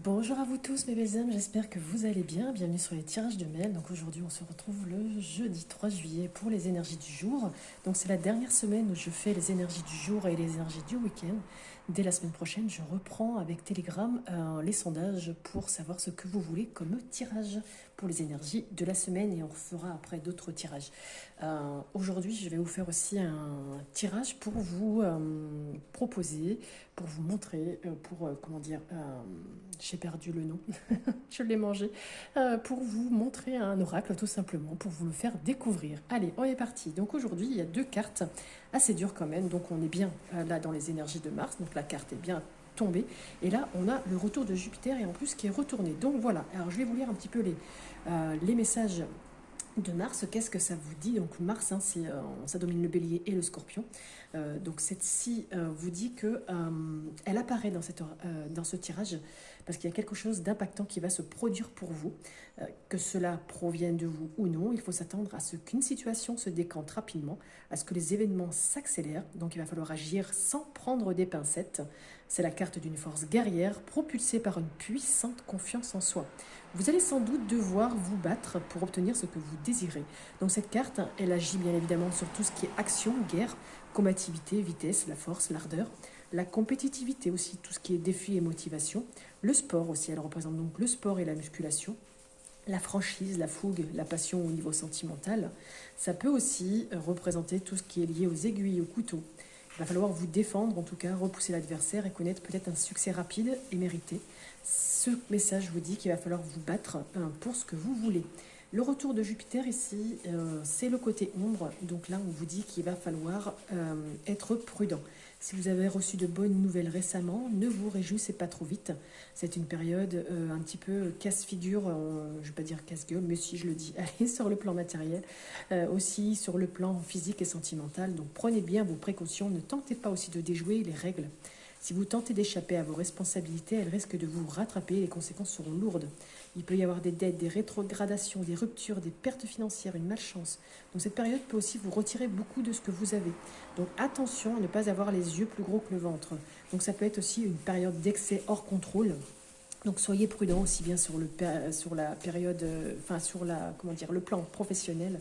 Bonjour à vous tous mes belles âmes, j'espère que vous allez bien. Bienvenue sur les tirages de mail. Donc aujourd'hui on se retrouve le jeudi 3 juillet pour les énergies du jour. Donc c'est la dernière semaine où je fais les énergies du jour et les énergies du week-end. Dès la semaine prochaine, je reprends avec Telegram les sondages pour savoir ce que vous voulez comme tirage pour les énergies de la semaine et on fera après d'autres tirages. Aujourd'hui, je vais vous faire aussi un tirage pour vous proposer, pour vous montrer, comment dire, j'ai perdu le nom, je l'ai mangé, pour vous montrer un oracle tout simplement, pour vous le faire découvrir. Allez, on est parti. Donc aujourd'hui, il y a deux cartes assez dures quand même, donc on est bien là dans les énergies de Mars, donc la carte est bien tombée, et là on a le retour de Jupiter et en plus qui est retourné. Donc voilà, alors je vais vous lire un petit peu les messages de Mars. Qu'est-ce que ça vous dit? Donc Mars, hein, ça domine le bélier et le scorpion. Donc cette-ci vous dit que elle apparaît dans ce tirage parce qu'il y a quelque chose d'impactant qui va se produire pour vous. Que cela provienne de vous ou non, il faut s'attendre à ce qu'une situation se décante rapidement, à ce que les événements s'accélèrent. Donc il va falloir agir sans prendre des pincettes. C'est la carte d'une force guerrière propulsée par une puissante confiance en soi. Vous allez sans doute devoir vous battre pour obtenir ce que vous désirez. Donc cette carte, elle agit bien évidemment sur tout ce qui est action, guerre, combativité, vitesse, la force, l'ardeur, la compétitivité aussi, tout ce qui est défi et motivation, le sport aussi, elle représente donc le sport et la musculation, la franchise, la fougue, la passion au niveau sentimental. Ça peut aussi représenter tout ce qui est lié aux aiguilles, aux couteaux. Il va falloir vous défendre, en tout cas repousser l'adversaire et connaître peut-être un succès rapide et mérité. Ce message vous dit qu'il va falloir vous battre pour ce que vous voulez. Le retour de Jupiter ici, c'est le côté ombre. Donc là, on vous dit qu'il va falloir être prudent. Si vous avez reçu de bonnes nouvelles récemment, ne vous réjouissez pas trop vite. C'est une période un petit peu casse-figure, je ne vais pas dire casse-gueule, mais si je le dis, allez, sur le plan matériel, aussi sur le plan physique et sentimental. Donc prenez bien vos précautions, ne tentez pas aussi de déjouer les règles. Si vous tentez d'échapper à vos responsabilités, elles risquent de vous rattraper et les conséquences seront lourdes. Il peut y avoir des dettes, des rétrogradations, des ruptures, des pertes financières, une malchance. Donc cette période peut aussi vous retirer beaucoup de ce que vous avez. Donc attention à ne pas avoir les yeux plus gros que le ventre. Donc ça peut être aussi une période d'excès hors contrôle. Donc soyez prudents aussi bien sur la période, sur comment dire, le plan professionnel,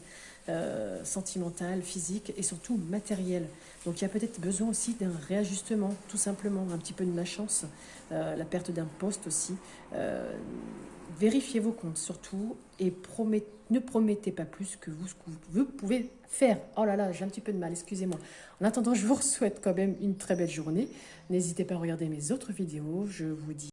sentimental, physique et surtout matériel. Donc il y a peut-être besoin aussi d'un réajustement, tout simplement, un petit peu de malchance, la perte d'un poste aussi. Vérifiez vos comptes surtout et ne promettez pas plus que ce que vous pouvez faire. Oh là là, j'ai un petit peu de mal, excusez-moi. En attendant, je vous souhaite quand même une très belle journée. N'hésitez pas à regarder mes autres vidéos. Je vous dis